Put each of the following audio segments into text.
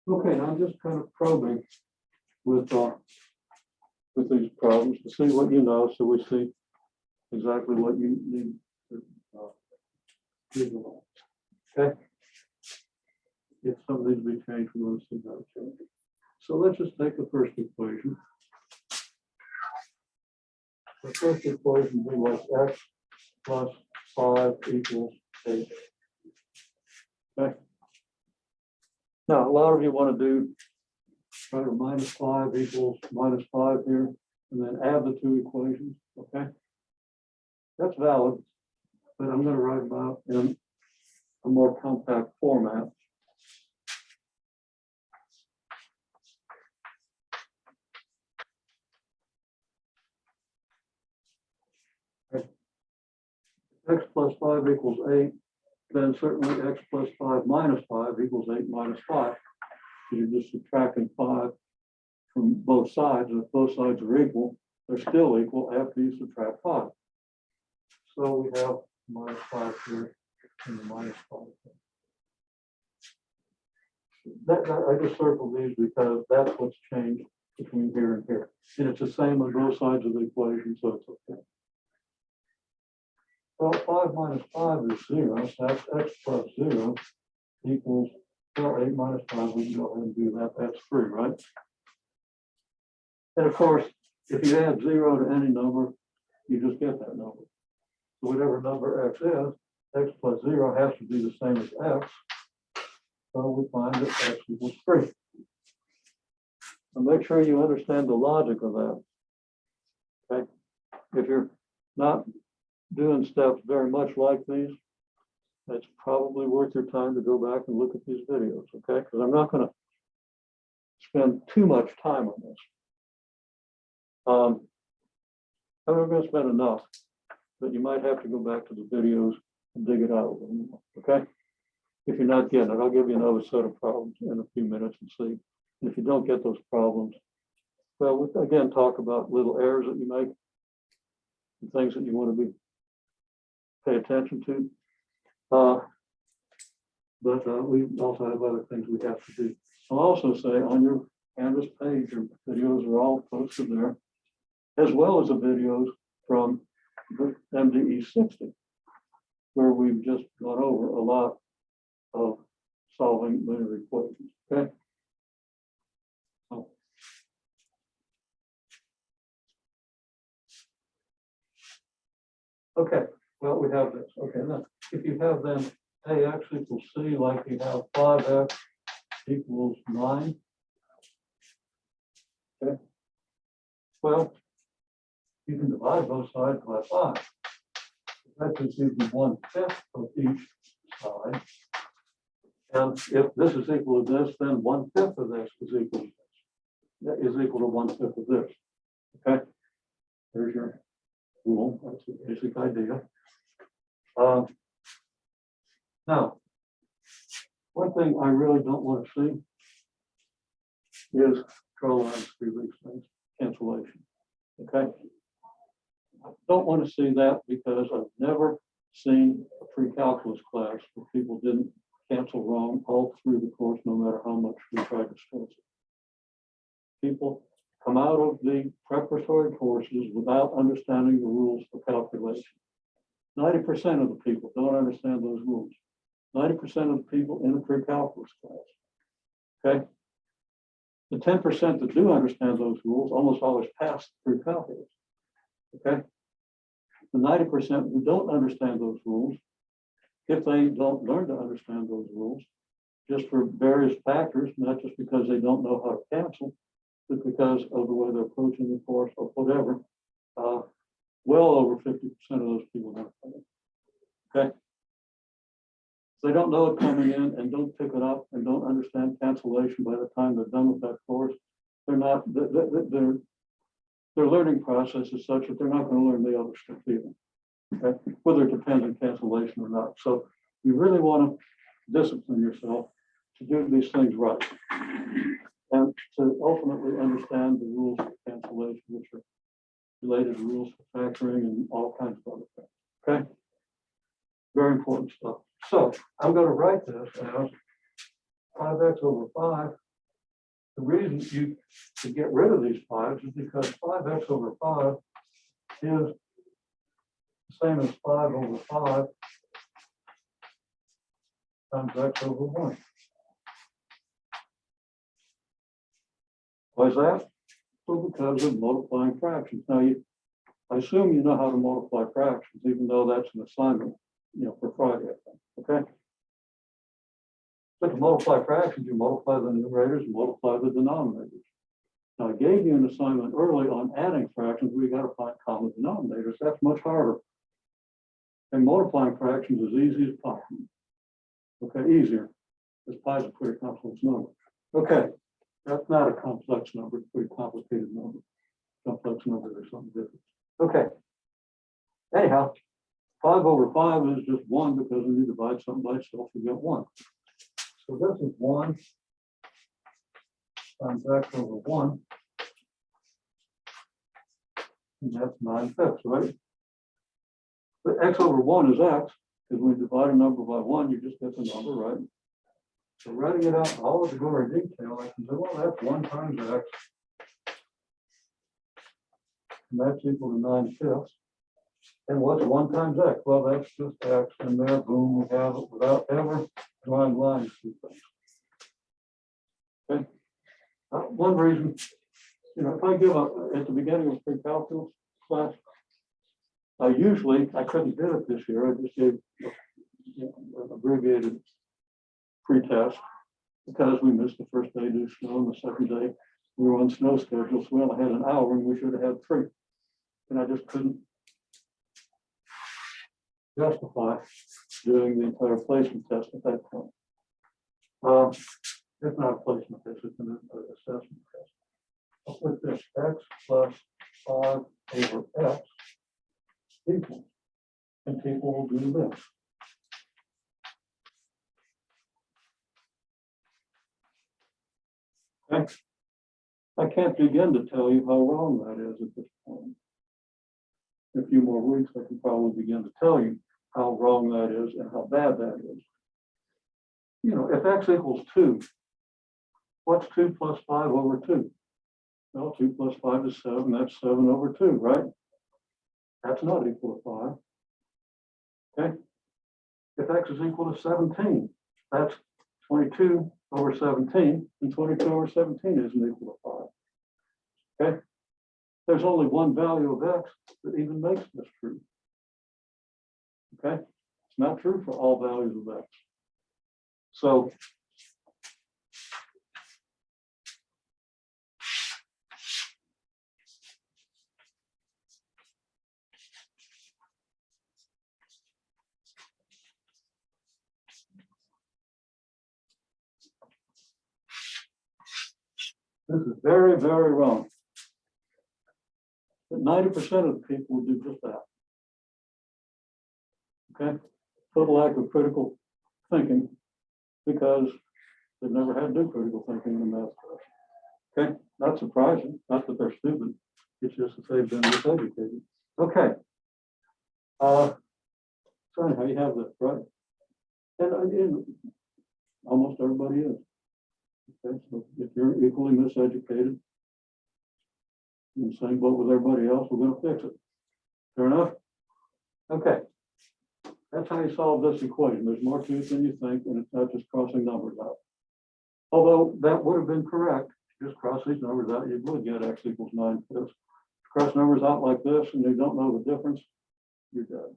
Okay, now I'm just kind of probing with these problems to see what you know, so we see exactly what you need to figure out. Okay. If something needs to be changed, we want to see how to change it. So let's just take the first equation. The first equation will be like x plus 5 equals 8. Okay. Now, a lot of you want to do minus 5 equals minus 5 here, and then add the two equations. Okay. That's valid, but I'm going to write about in a more compact format. X plus 5 equals 8, then certainly x plus 5 minus 5 equals 8 minus 5. You're just subtracting 5 from both sides, and if both sides are equal, they're still equal after you subtract 5. So we have minus 5 here and minus 5 here. I just circled these because that's what's changed between here and here. And it's the same on both sides of the equation, so it's okay. Well, 5 minus 5 is 0, so that's x plus 0 equals, well, 8 minus 5, we can go ahead and do that, that's 3, right? And of course, if you add 0 to any number, you just get that number. So whatever number x is, x plus 0 has to be the same as x, so we find that x equals 3. So make sure you understand the logic of that, okay? If you're not doing steps very much like these, it's probably worth your time to go back and look at these videos, okay? Because I'm not going to spend too much time on this. I'm not going to spend enough, but you might have to go back to the videos and dig it out a little more, okay? If you're not getting it, I'll give you another set of problems in a few minutes and see. And if you don't get those problems, well, we'll again talk about little errors that you make and things that you want to pay attention to. But we also have other things we have to do. I'll also say on your Canvas page, your videos are all posted there, as well as the videos from the MDE 60, where we've just gone over a lot of solving linear equations. Okay. So, okay. Well, we have this. Okay. Now, if you have then AX equals C, like you have 5X equals 9. Okay. Well, you can divide both sides by 5. That just gives you 1/5 of each side. And if this is equal to this, then 1/5 of this is equal to this. That is equal to 1/5 of this. Okay. There's your rule. That's the basic idea. Now, one thing I really don't want to see is draw lines through these things, cancellation. Okay. I don't want to see that because I've never seen a pre-calculus class where people didn't cancel wrong all through the course, no matter how much we tried to stress it. People come out of the preparatory courses without understanding the rules for calculation. 90% of the people don't understand those rules. 90% of the people in the pre-calculus class. Okay. The 10% that do understand those rules almost always pass through calculus. Okay. The 90% who don't understand those rules, if they don't learn to understand those rules, just for various factors, not just because they don't know how to cancel, but because of the way they're approaching the course or whatever, well over 50% of those people don't fail. Okay. If they don't know it coming in and don't pick it up and don't understand cancellation by the time they're done with that course, they're not, their learning process is such that they're not going to learn the other stuff either. Okay? Whether it depends on cancellation or not. So you really want to discipline yourself to do these things right and to ultimately understand the rules of cancellation, which are related to rules for factoring and all kinds of other things. Okay? Very important stuff. So I'm going to write this as 5x over 5 the reason you to get rid of these fives is because 5x over 5 is the same as 5 over 5 times x over 1. Why is that? Well, because of multiplying fractions. Now, I assume you know how to multiply fractions, even though that's an assignment, for Friday, I think. Okay? But to multiply fractions, you multiply the numerators and multiply the denominators. Now, I gave you an assignment early on adding fractions where you got to find common denominators. That's much harder. And multiplying fractions is easy as pi. Okay, easier, because pi is a pretty complex number. Okay, that's not a complex number, it's a pretty complicated number. Complex number or something different. Okay. Anyhow, 5 over 5 is just 1 because when you divide something by itself, you get 1. So this is 1 times x over 1. And that's 9/5, right? But x over 1 is x, because when you divide a number by 1, you just get the number, right? So writing it out in all of the gory detail, I can say, well, that's 1 times x. And that's equal to 9/5. And what's 1 times x? Well, that's just x. And there, boom, we have it without ever drawing lines through things. Okay. One reason, if I give at the beginning of pre-calculus class, I couldn't do it this year. I just gave an abbreviated pre-test because we missed the first day due to snow and the second day we were on snow schedule. So we only had an hour and we should have had 3. And I just couldn't justify doing the entire placement test at that point. It's not a placement test, it's an assessment test. I'll put this x plus 5 over x equals, and people will do this. Okay. I can't begin to tell you how wrong that is at this point. In a few more weeks, I can probably begin to tell you how wrong that is and how bad that is. If x equals 2, what's 2 plus 5 over 2? Well, 2 plus 5 is 7, that's 7 over 2, right? That's not equal to 5. Okay? If x is equal to 17, that's 22 over 17, and 22 over 17 isn't equal to 5. Okay? There's only one value of x that even makes this true. Okay? It's not true for all values of x. So this is very, very wrong. But 90% of the people will do just that. Okay? Total lack of critical thinking because they've never had to do critical thinking in the math class. Okay? Not surprising. Not that they're stupid. It's just that they've been miseducated. Okay. So anyhow, you have this, right? And almost everybody is. Okay, so if you're equally miseducated, in the same boat with everybody else, we're going to fix it. Fair enough? Okay. That's how you solve this equation. There's more to it than you think, and it's not just crossing numbers out. Although that would have been correct. Just cross these numbers out, you would get x equals 9/5. Cross numbers out like this, and you don't know the difference, you're dead.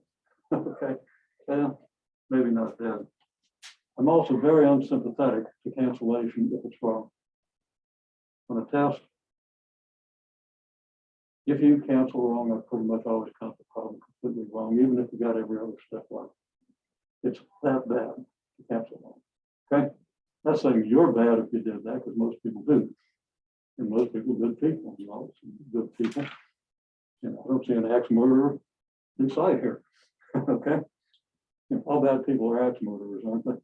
Okay. Maybe not dead. I'm also very unsympathetic to cancellation if it's wrong. On a test, if you cancel wrong, I pretty much always count the problem completely wrong, even if you got every other step right. It's that bad to cancel wrong. Okay? Not saying you're bad if you did that, because most people do. And most people are good people, good people. I don't see an axe murderer inside here. Okay? All bad people are axe murderers, aren't they?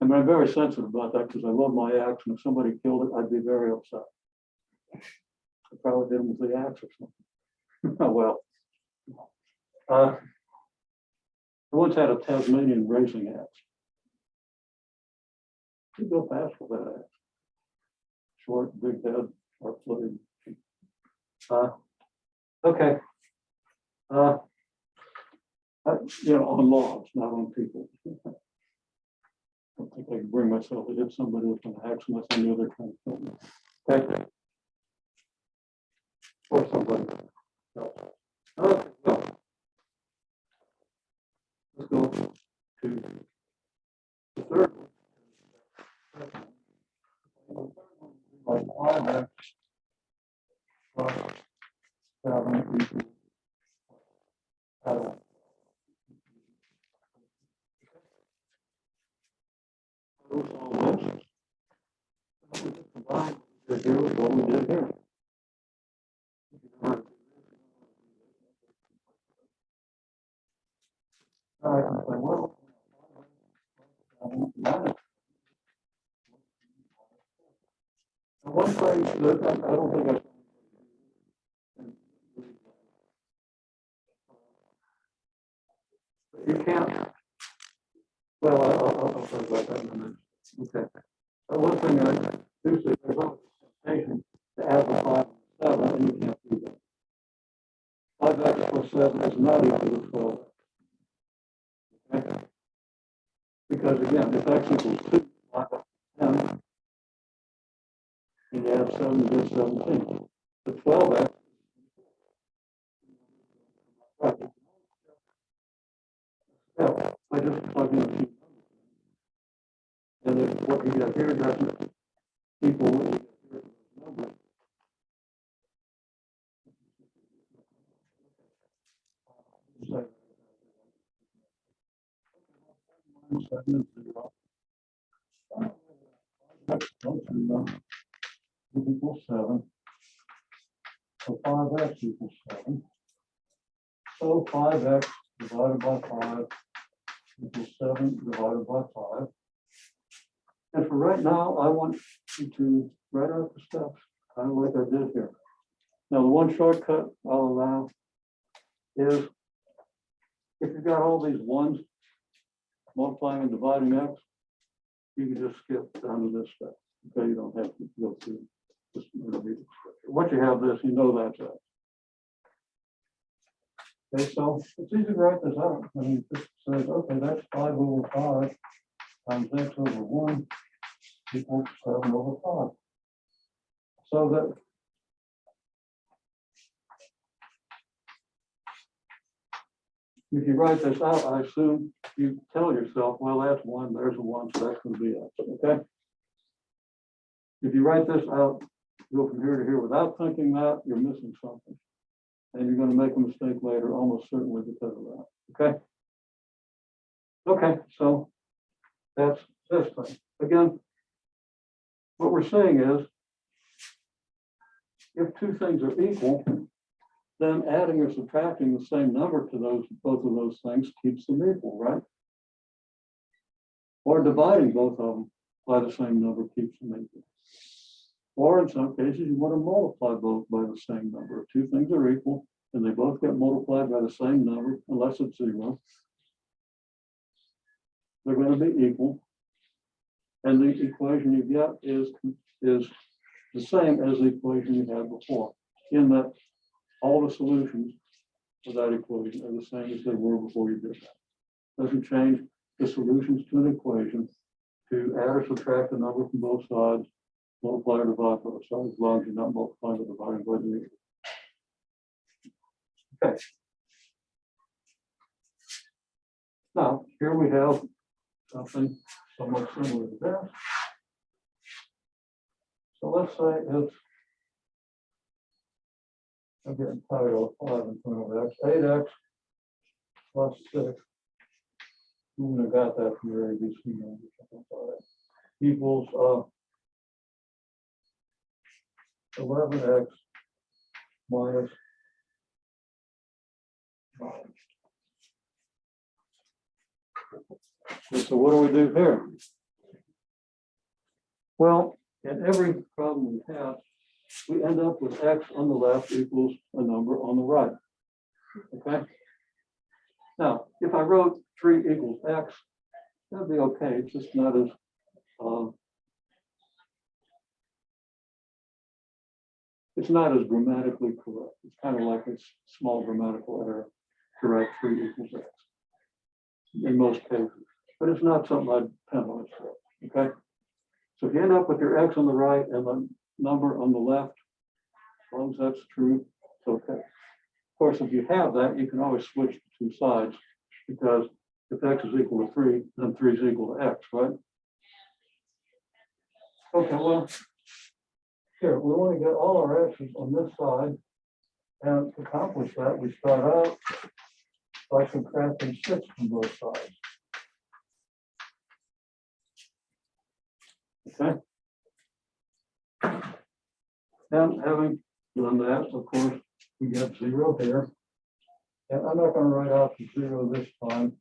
I mean, I'm very sensitive about that because I love my axe, and if somebody killed it, I'd be very upset. I probably did them with the axe or something. Oh, well. I once had a Tasmanian racing axe. You go fast with that axe. short, big head, short-footed. Okay. On logs, not on people. I don't think I can bring myself to hit somebody with an axe unless I knew they're trying to kill me. Okay. Or somebody else. Okay, well, let's go to the third one. Like 5x plus 7 equals all this. We just combine what we did here with what we did here. I can say, well, one thing that I don't think you can't. Well, I'll talk about that in a minute. Okay. One thing I do see, there's always a temptation to add the 5 and 7, and you can't do that. 5x plus 7 is not equal to 12. Okay? Because again, if x equals 2, 10, and you add 7, you get 17. The 12x, right. Yeah, I just plug in a few numbers. And if what you get here doesn't equal what you get here in those numbers. Equals 7. So 5x equals 7. So 5x divided by 5 equals 7 divided by 5. And for right now, I want you to write out the steps, kind of like I did here. Now, the one shortcut I'll allow is if you've got all these ones multiplying and dividing x, you can just skip down to this step. Okay, you don't have to go through this intermediate structure. Once you have this, you know that's it. Okay, so it's easy to write this out. I mean, it just says, okay, that's 5 over 5 times x over 1 equals 7 over 5. So that if you write this out, I assume you tell yourself, well, that's 1, there's a 1, so that's going to be x, okay? If you write this out, go from here to here without thinking that, you're missing something. And you're going to make a mistake later, almost certainly because of that, okay? Okay, so that's this thing. Again, what we're saying is, if two things are equal, then adding or subtracting the same number to both of those things keeps them equal, right? Or dividing both of them by the same number keeps them equal. Or in some cases, you want to multiply both by the same number. If two things are equal and they both get multiplied by the same number, unless it's 0, they're going to be equal. And the equation you get is the same as the equation you had before, in that all the solutions for that equation are the same as they were before you did that. Doesn't change the solutions to an equation to add or subtract the number from both sides, multiply or divide both sides, as long as you're not multiplying or dividing by the equal. Okay. Now, here we have something somewhat similar to this. So let's say it's, I'm getting tired of 5 in front of x, 8x plus 6. You would have got that from your ABC numbers. Equals 11x minus 9. So what do we do here? Well, in every problem we have, we end up with x on the left equals a number on the right. Okay. Now, if I wrote 3 equals x, that'd be okay. It's just not as it's not as grammatically correct. It's kind of like a small grammatical error to write 3 equals x in most cases, but it's not something I'd penalize for, okay? So if you end up with your x on the right and the number on the left, as long as that's true, it's okay. Of course, if you have that, you can always switch the 2 sides, because if x is equal to 3, then 3 is equal to x, right? Okay, well, here, we want to get all our x's on this side, and to accomplish that, we start out by subtracting 6 from both sides. Okay? And having done that, of course, we get 0 here. And I'm not going to write out the 0 this time,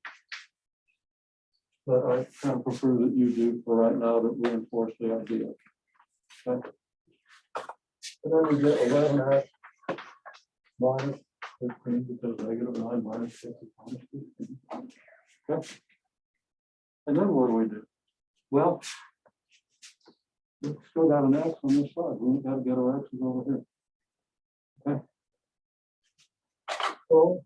but I kind of prefer that you do for right now to reinforce the idea. Okay? And then we get 11x minus 15, because negative 9 minus 6 is minus 15. Okay? And then what do we do? Well, we've still got an x on this side. We've got to get our x's over here. Okay? So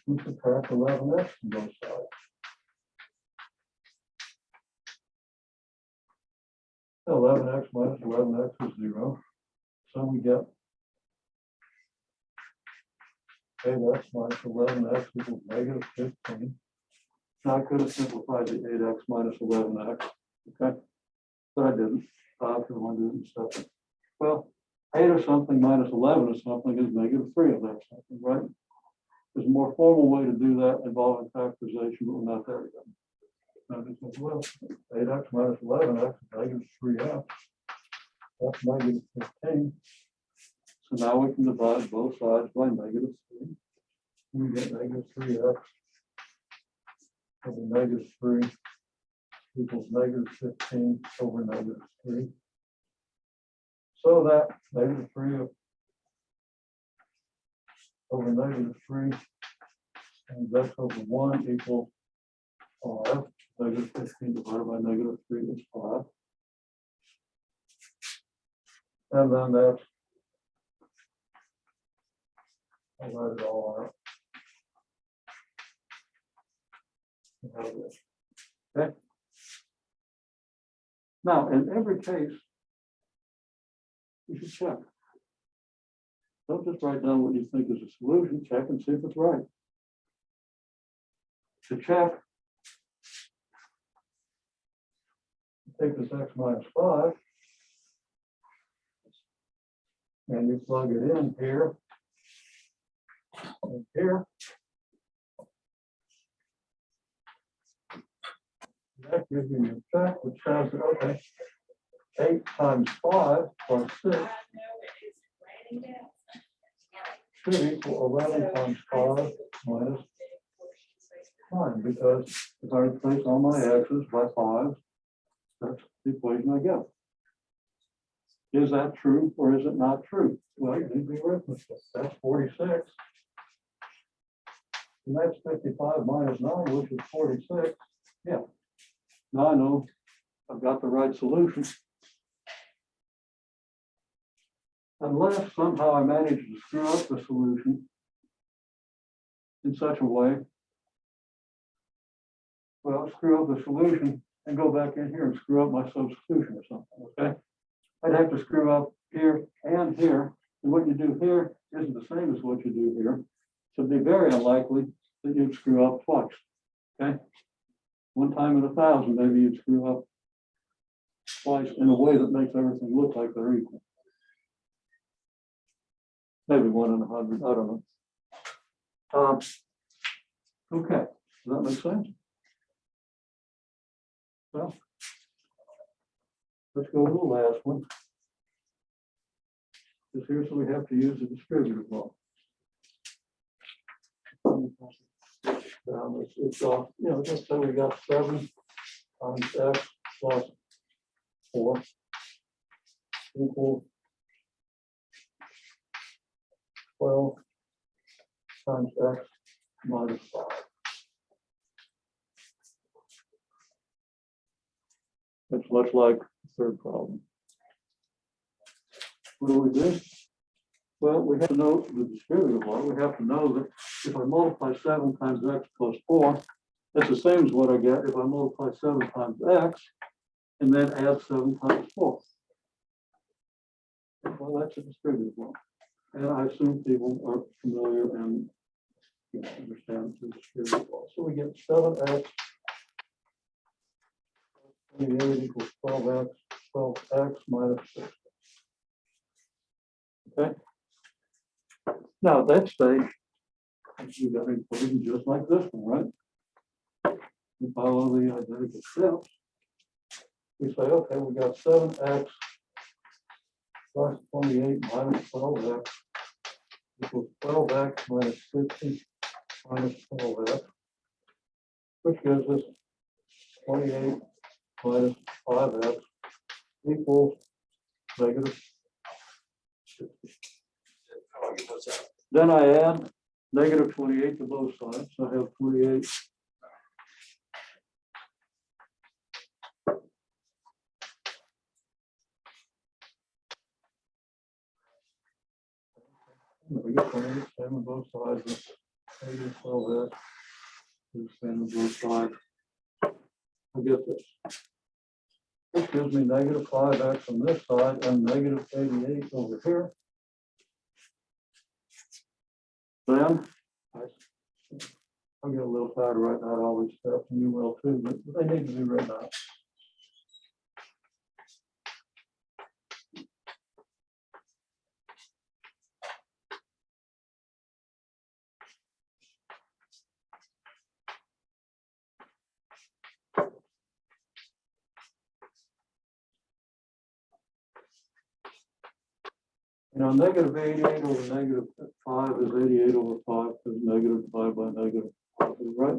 we subtract 11x from both sides. So 11x minus 11x is 0. So we get 8x minus 11x equals negative 15. Now I could have simplified the 8x minus 11x, okay? But I didn't. I could want to do it instead. Well, 8 of something minus 11 of something is negative 3 of that something, right? There's a more formal way to do that involving factorization, but we're not there yet. Now this is, well, 8x minus 11x is negative 3x. That's negative 15. So now we can divide both sides by negative 3. We get negative 3x over negative 3 equals negative 15 over negative 3. So that negative 3 over negative 3 and x over 1 equals 5. Negative 15 divided by negative 3 is 5. And then that's, I'll write it all out. Okay. Now, in every case, you should check. Don't just write down what you think is a solution. Check and see if it's right. To check, take this x minus 5, and you plug it in here and here. That gives you your check, which says that, okay, 8 times 5 plus 6 should equal 11 times 5 minus 9, because if I replace all my x's by 5, that's the equation I get. Is that true or is it not true? Well, you need the arithmetic. That's 46. And that's 55 minus 9, which is 46. Yeah. Now I know I've got the right solution. Unless somehow I manage to screw up the solution in such a way, well, screw up the solution and go back in here and screw up my substitution or something, okay? I'd have to screw up here and here. And what you do here isn't the same as what you do here. So it'd be very unlikely that you'd screw up twice, okay? One time in 1,000, maybe you'd screw up twice in a way that makes everything look like they're equal. Maybe 1 in 100, I don't know. Okay, does that make sense? Well, let's go to the last one. Because here's what we have to use the distributive law. It's you know, just say we got 7 times x plus 4 equals 12 times x minus 5. It's much like the third problem. what do we do? Well, we have to know the distributive law. We have to know that if I multiply 7 times x plus 4, that's the same as what I get if I multiply 7 times x and then add 7 times 4. Well, that's a distributive law. And I assume people are familiar and understand the distributive law. So we get 7x 28 equals 12x minus 6. Okay. Now, at that stage, we got an equation just like this one, right? We follow the identical steps. We say, okay, we got 7x plus 28 minus 12x equals 12x minus 60 minus 12x, which gives us 28 minus 5x equals negative 60. Then I add negative 28 to both sides. So I have 28 we get 28, same on both sides. Negative 12x is the same on both sides. I get this. This gives me negative 5x on this side and negative 88 over here. Then I'll get a little tired of writing out all these steps, and you will too, but they need to be written out. You know, negative 88 over negative 5 is 88 over 5 because negative divided by negative 5, right?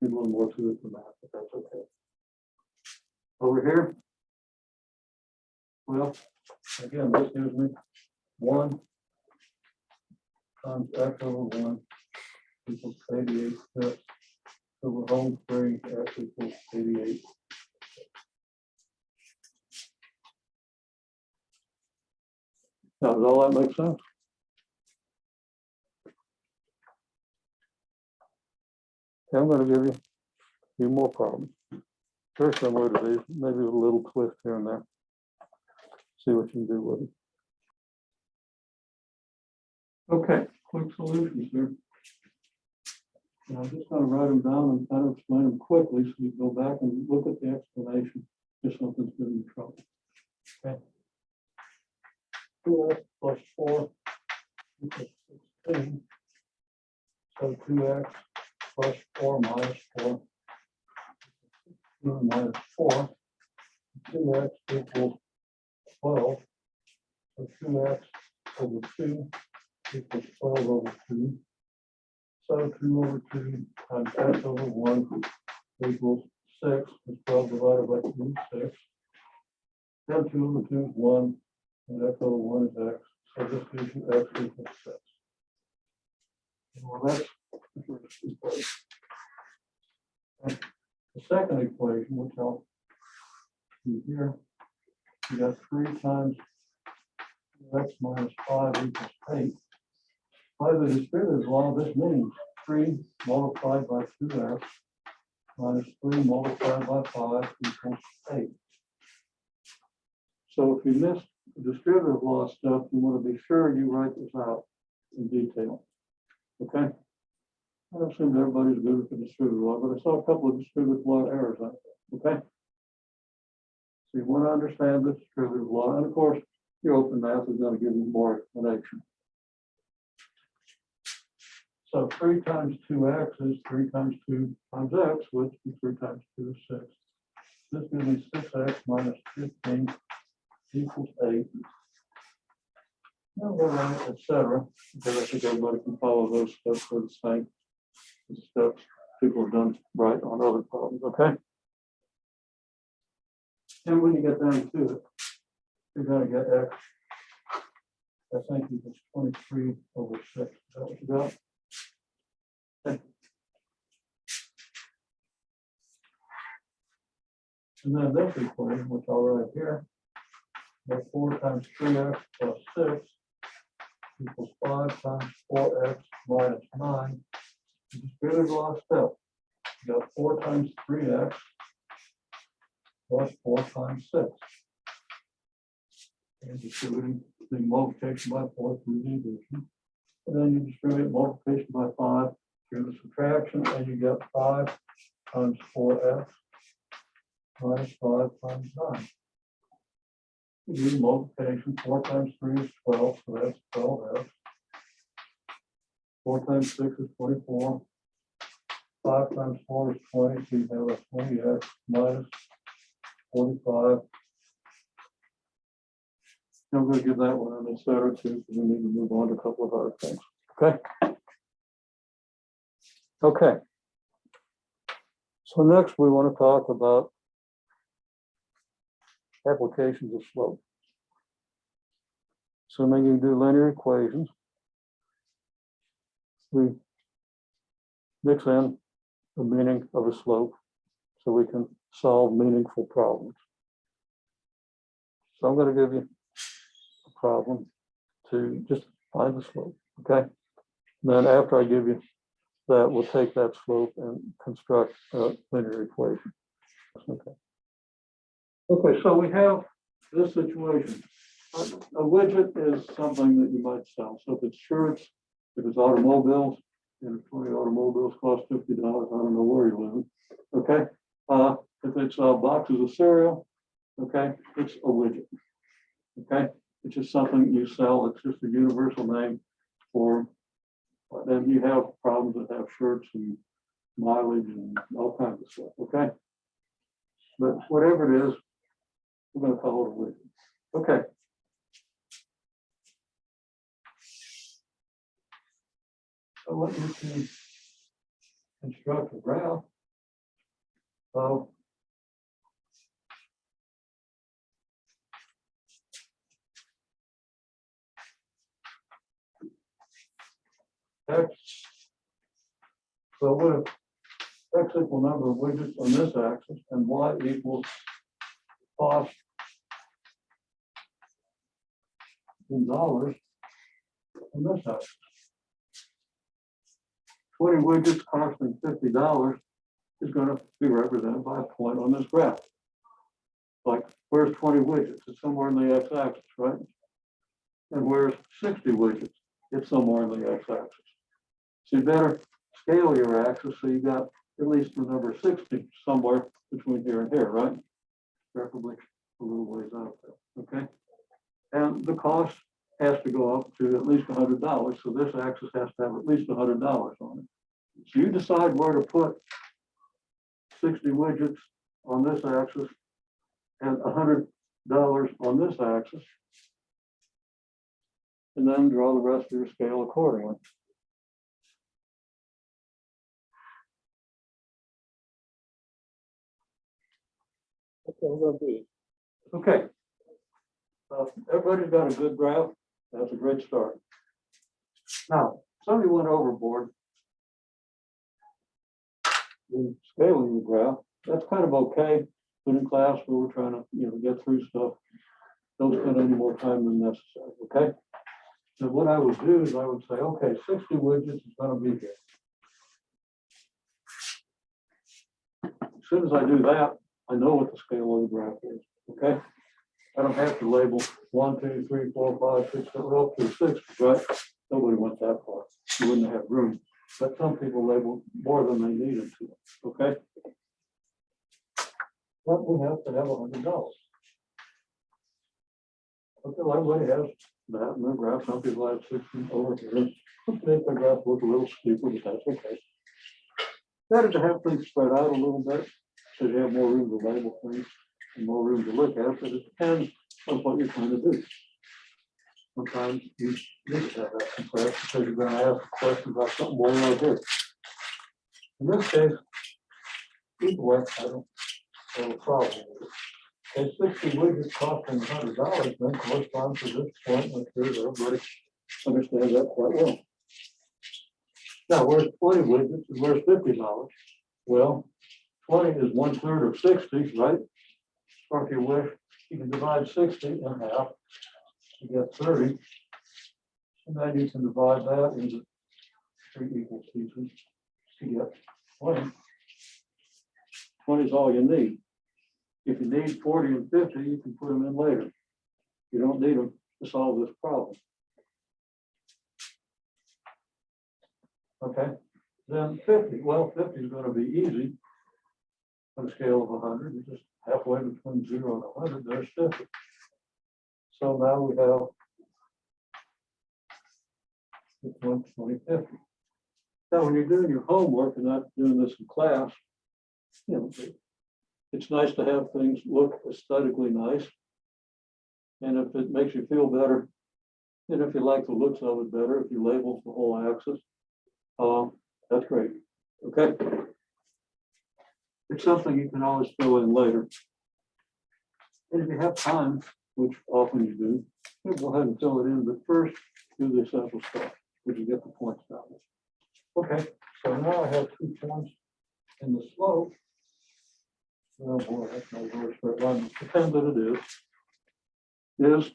Need a little more to it than that, but that's okay. Over here, well, again, this gives me 1 times x over 1 equals 88 steps. So we're home free, x equals 88. Now, does all that make sense? Okay, I'm going to give you a few more problems. Very similar to these, maybe with a little twist here and there. See what you can do with it. Okay, quick solutions here. And I'm just going to write them down and kind of explain them quickly so you go back and look at the explanation if something's getting in trouble. Okay. 2x plus 4 equals 16. So 2x plus 4 minus 4 minus 4. 2x equals 12. So 2x over 2 equals 12 over 2. So 2 over 2 times x over 1 equals 6. Is 12 divided by 2 is 6. Then 2 over 2 is 1. And x over 1 is x. So this gives you x equals 6. Well, that's the first equation. And the second equation, which I'll do here, you got 3 times x minus 5 equals 8. By the distributive law, this means 3 multiplied by 2x minus 3 multiplied by 5 equals 8. So if you miss the distributive law stuff, you want to be sure you write this out in detail. Okay? I assume everybody's good with the distributive law, but I saw a couple of distributive law errors out there. Okay? So you want to understand the distributive law, and of course, your open math is going to give you more explanation. So 3 times 2x is 3 times 2 times x, which is 3 times 2 is 6. This gives me 6x minus 15 equals 8. Now we'll run it, etc. Because I think everybody can follow those steps for the same steps people have done right on other problems, okay? And when you get down to it, you're going to get x, I think equals 23 over 6. Is that what you got? Okay. And then this equation, which I'll write here, That's 4 times 3x plus 6 equals 5 times 4x minus 9. You just do the last step. You got 4 times 3x plus 4 times 6. And distributing the multiplication by 4 through the addition. And then you distribute multiplication by 5 through the subtraction, and you get 5 times 4x minus 5 times 9. You do multiplication, 4 times 3 is 12, so that's 12x. 4 times 6 is 24. 5 times 4 is 20, so you have a 20x minus 45. I'm going to give that one an instead or two because we need to move on to a couple of other things. Okay. Okay. So next we want to talk about applications of slope. Assuming you do linear equations, we mix in the meaning of a slope so we can solve meaningful problems. So I'm going to give you a problem to just find the slope, okay? And then after I give you that, we'll take that slope and construct a linear equation. Okay. Okay, so we have this situation. A widget is something that you might sell. So if it's shirts, if it's automobiles, and if 20 automobiles cost $50, I don't know where you're living. Okay. If it's boxes of cereal, okay, it's a widget. Okay, it's just something you sell. It's just a universal name for. Then you have problems that have shirts and mileage and all kinds of stuff. Okay, but whatever it is, we're going to call it a widget. Okay. So let me construct a graph of X. So what if X equal number of widgets on this axis and Y equals cost in dollars on this axis. 20 widgets costing $50 is going to be represented by a point on this graph. Like, where's 20 widgets? It's somewhere in the x-axis, right? And where's 60 widgets? It's somewhere in the x-axis. So you better scale your axis so you got at least the number 60 somewhere between here and here, right? Preferably a little ways out there, okay? And the cost has to go up to at least $100. So this axis has to have at least $100 on it. So you decide where to put 60 widgets on this axis and $100 on this axis, and then draw the rest of your scale accordingly. Okay. Everybody's got a good graph. That's a great start. Now, somebody went overboard in scaling the graph. That's kind of okay. But in class, we were trying to, get through stuff. Don't spend any more time than necessary. Okay. So what I would do is I would say, okay, 60 widgets is going to be here. As soon as I do that, I know what the scale of the graph is. Okay. I don't have to label 1, 2, 3, 4, 5, 6, we're up to 60, right? Nobody went that far. You wouldn't have room. But some people label more than they needed to. Okay. But we have to have $100. Okay, everybody has that in their graph. Some people have 60 over here. Make their graph look a little steeper, but that's okay. Better to have things spread out a little bit because you have more room to label things and more room to look at, but it depends on what you're trying to do. Sometimes you need to have that compressed because you're going to ask a question about something more right here. In this case, either way, I don't have a problem with it. Okay, 60 widgets costing $100 then corresponds to this point. I'm sure everybody understands that quite well. Now, where's 20 widgets and where's $50? Well, 20 is 1/3 of 60, right? or if you wish, you can divide 60 in half to get 30. And then you can divide that into 3 equal pieces to get 20. 20 is all you need. If you need 40 and 50, you can put them in later. You don't need them to solve this problem. Okay, then 50. Well, 50 is going to be easy on a scale of 100. You just halfway between 0 and 100, there's 50. So now we have 20, 50. Now, when you're doing your homework and not doing this in class, you know, it's nice to have things look aesthetically nice. And if it makes you feel better, and if you like the looks of it better, if you label the whole axis, that's great. Okay. It's something you can always fill in later. And if you have time, which often you do, you go ahead and fill it in, but first do the essential stuff, which you get the points down. Okay, so now I have 2 points in the slope. Oh boy, that's not a very straight line. Pretend that it is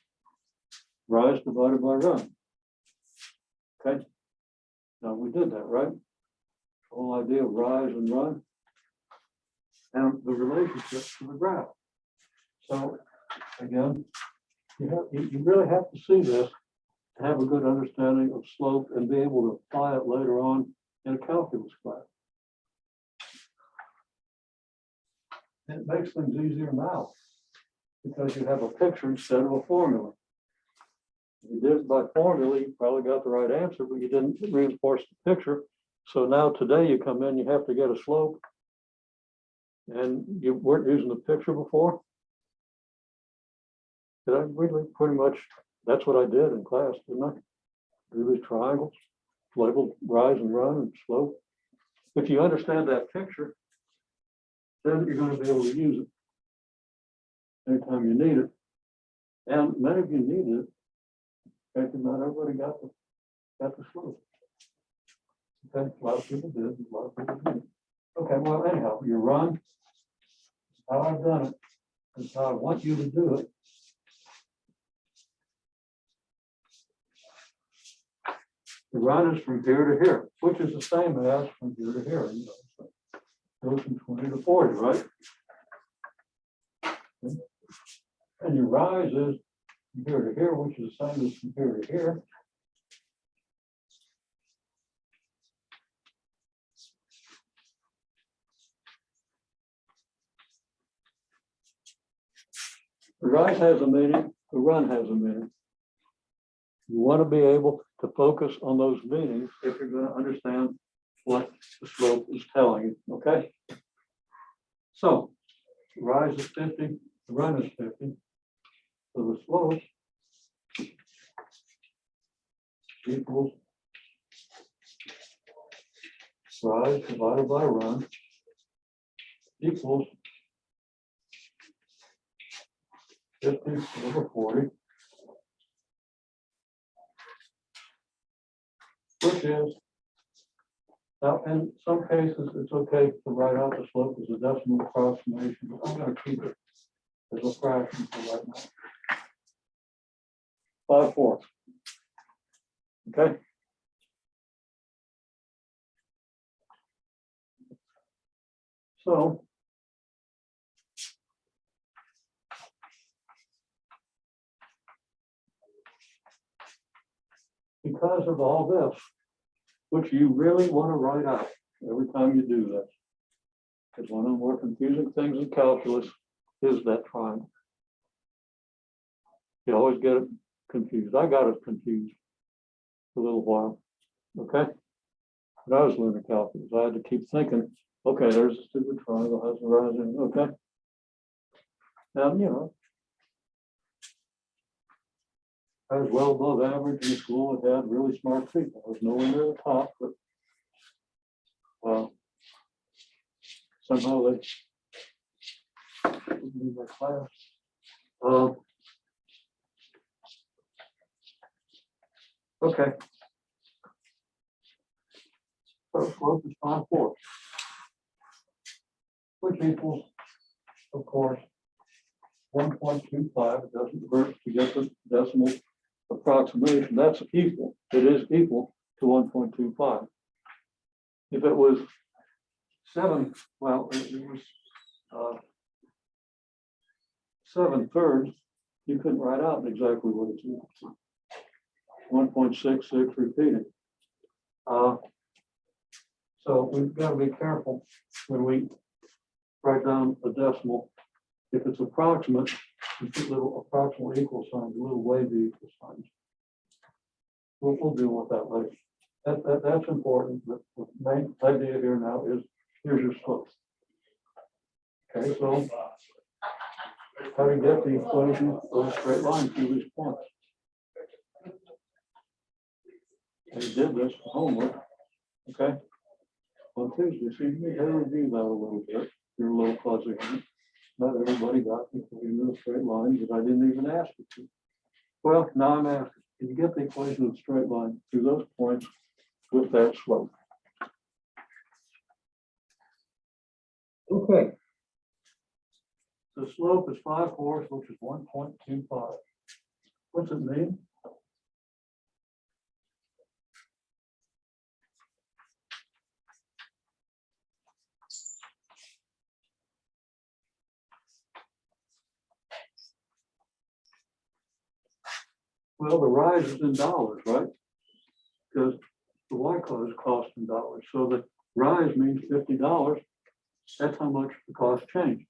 rise divided by run. Okay, now we did that, right? The whole idea of rise and run and the relationship to the graph. So again, you really have to see this to have a good understanding of slope and be able to apply it later on in a calculus class. And it makes things easier now because you have a picture instead of a formula. If you did it by formula, you probably got the right answer, but you didn't reinforce the picture. So now today you come in, you have to get a slope, and you weren't using the picture before. Did I really pretty much, that's what I did in class, didn't I? Do these triangles, labeled rise and run and slope. If you understand that picture, then you're going to be able to use it anytime you need it. And many of you need it. In fact, not everybody got the slope. Okay, a lot of people did, a lot of people didn't. Okay, well, anyhow, you run. How I've done it is how I want you to do it. The run is from here to here, which is the same as from here to here. You know, so it goes from 20 to 40, right? Okay. And your rise is from here to here, which is the same as from here to here. The rise has a meaning, the run has a meaning. You want to be able to focus on those meanings if you're going to understand what the slope is telling you, okay? So, the rise is 50, the run is 50. So the slope equals rise divided by run equals 50 over 40, which is, now in some cases it's okay to write out the slope as a decimal approximation, but I'm going to keep it as a fraction for right now. 5/4. Okay. So because of all this, which you really want to write out every time you do this, because one of the more confusing things in calculus is that triangle. You always get it confused. I got it confused for a little while. Okay. When I was learning calculus, I had to keep thinking, okay, there's a stupid triangle, has a rising, okay. Now, you know, I was well above average in the school. It had really smart people. I was nowhere near the top, but somehow they put me in my class. Okay. So slope is 5/4, which equals, of course, 1.25, it doesn't hurt to get the decimal approximation. That's equal. It is equal to 1.25. If it was 7, well, it was 7/3, you couldn't write out exactly what it's equal to. 1.66 repeating. So we've got to be careful when we write down a decimal. If it's approximate, you put little approximate equal signs, little wavy equal signs. We'll deal with that later. That's important. But the main idea here now is here's your slope. Okay, so how do you get the equation of a straight line through these points? And you did this homework, okay? On Tuesday, so you can review that a little bit. You're a little fuzzy on it. Not everybody got the equation of a straight line, but I didn't even ask you to. Well, now I'm asking, can you get the equation of a straight line through those points with that slope? Okay. The slope is 5/4, which is 1.25. What's it mean? Well, the rise is in dollars, right? Because the Y code cost in dollars. So the rise means $50. That's how much the cost changed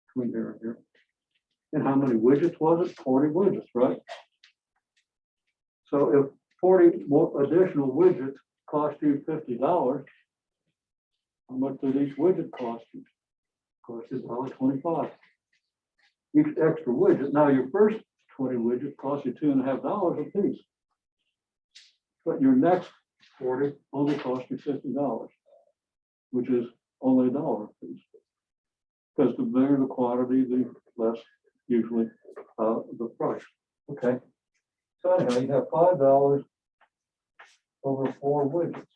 between here and here. And how many widgets was it? 40 widgets, right? So if 40 more additional widgets cost you $50, how much did each widget cost you? Cost you $1.25. Each extra widget. Now your first 20 widgets cost you $2.50 a piece. But your next 40 only cost you $50, which is only $1 a piece. Because the bigger the quantity, the less usually the price. Okay. So anyhow, you have $5 over 4 widgets.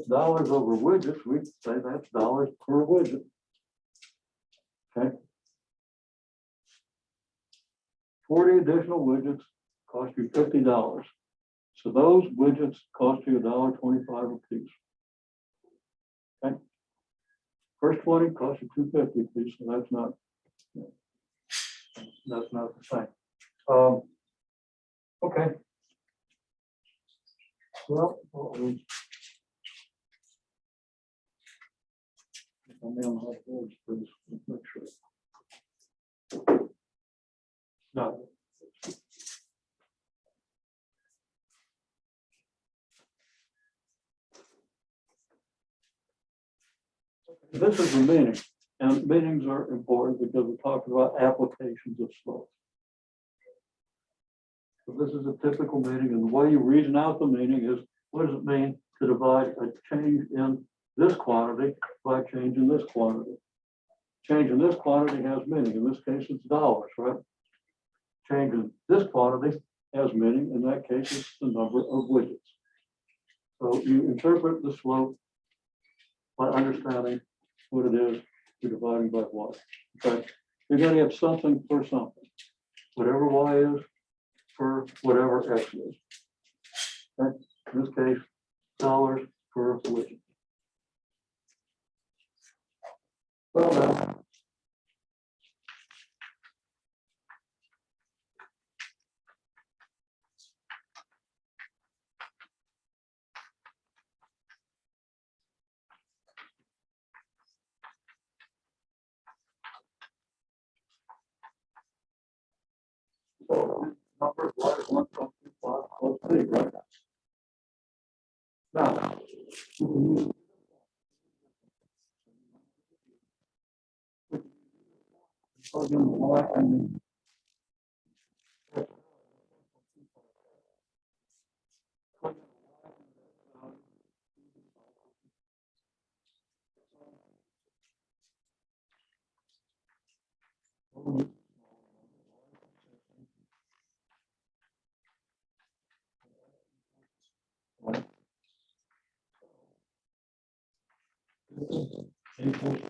Dollars over widgets, we say that's dollars per widget. Okay. 40 additional widgets cost you $50. So those widgets cost you $1.25 a piece. Okay. First 20 cost you $2.50 a piece, so that's not the same. Okay. Well, I'm on hot boards, please. Make sure. No. This is the meaning, and meanings are important because we're talking about applications of slope. So this is a typical meaning, and the way you reason out the meaning is, what does it mean to divide a change in this quantity by change in this quantity? Change in this quantity has meaning. In this case, it's dollars, right? Change in this quantity has meaning. In that case, it's the number of widgets. So you interpret the slope by understanding what it is you're dividing by what. Okay, you're going to have something for something. Whatever y is for whatever x is. Okay? In this case, dollars per widget. Well, now, so number y is 1.25 plus b, right? Now, you can use plug in y and equals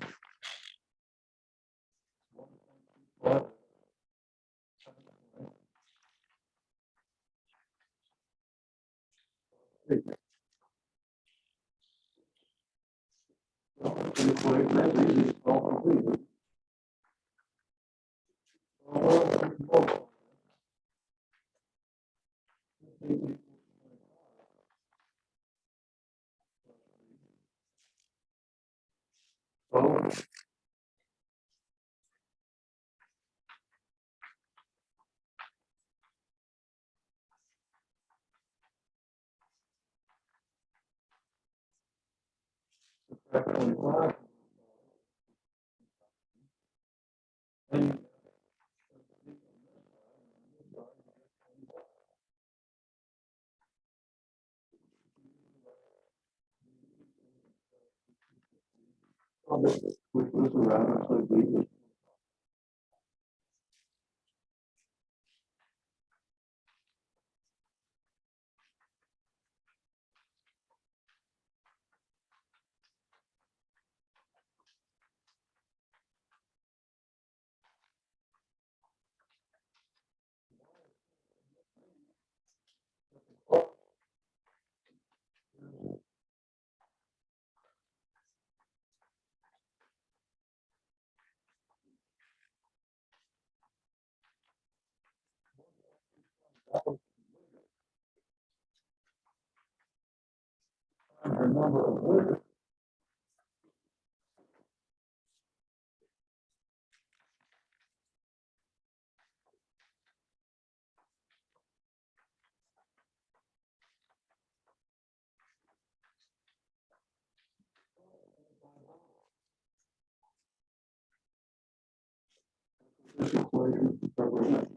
1.25. That's easy. It's all completed. So, subtract 25. And which was around, so we the number of widgets. This equation represents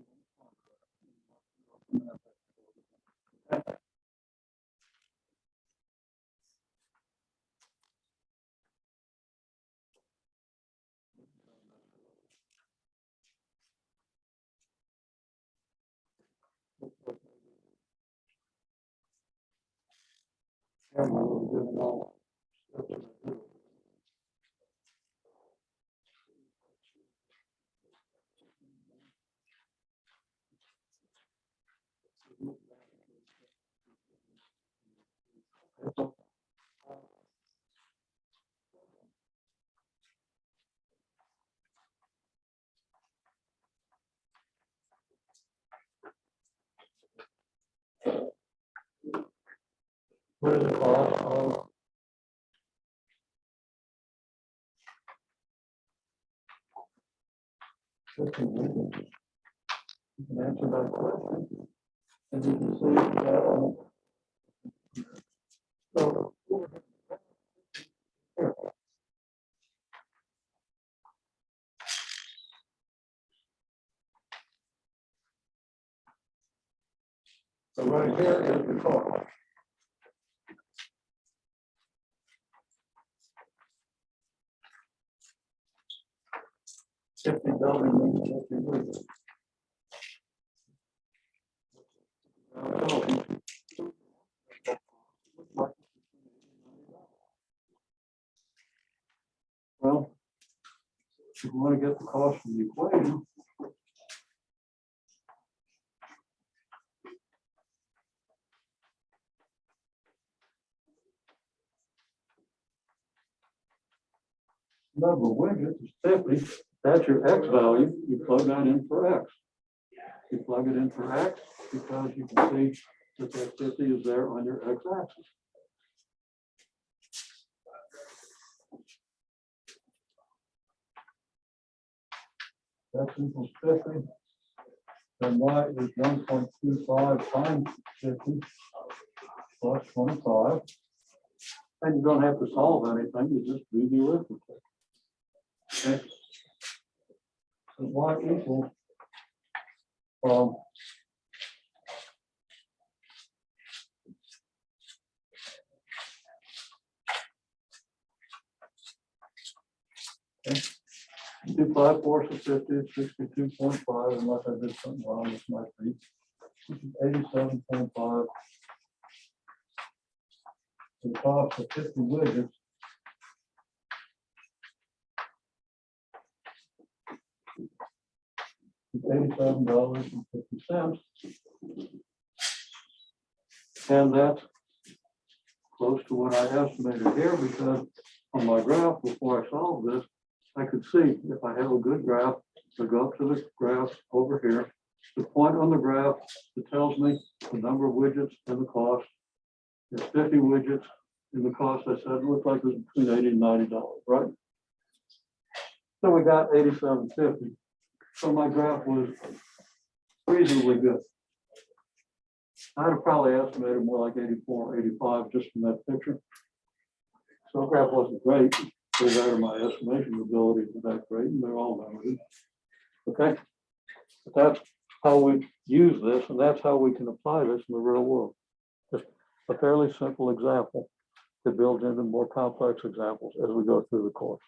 what is the cost of 50 widgets? You can answer that question. And you can see that on. So, so right here is the cost. $50 means 50 widgets. Well, if you want to get the cost from the equation, number of widgets is 50. That's your X value. You plug that in for X. You plug it in for X because you can see that that 50 is there on your X axis. X equals 50. Then Y is 1.25 times 50 plus 25. And you don't have to solve anything, you just do the arithmetic. Okay. So Y equals okay. 2 5 fourths of 50 is 62.5, unless I did something wrong with my feet. Which is 87.5. The cost of 50 widgets $87.50. And that's close to what I estimated here, because on my graph, before I solved this, I could see if I have a good graph, I go up to the graph over here, the point on the graph that tells me the number of widgets and the cost. There's 50 widgets, and the cost I said looked like it was between $80 and $90, right? So we got $87.50. So my graph was reasonably good. I'd have probably estimated more like 84, 85 just from that picture. So the graph wasn't great. It out of my estimation ability was that great, and they're all limited. Okay. But that's how we use this, and that's how we can apply this in the real world. Just a fairly simple example that builds into more complex examples as we go through the course.